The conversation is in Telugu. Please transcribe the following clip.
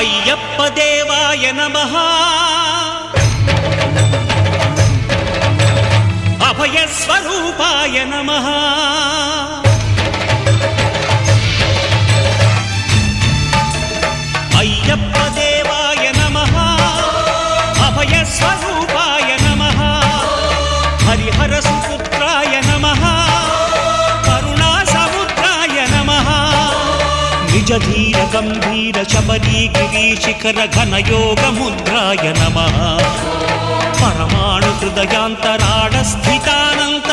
అయ్యప్ప దేవాయ నమః అభయ స్వరూపాయ నమః అయ్యప్ప దేవాయ నమః అభయ స్వరూపాయ నమః హరిహర సుపుత్రాయ నమః కరుణా సముద్రాయ నమః నిజ ధీర గంభీర శబరీ గిరి శిఖర ఘన యోగ ముద్రాయ నమః పరమాణు హృదయాంతరాడ స్థితానంత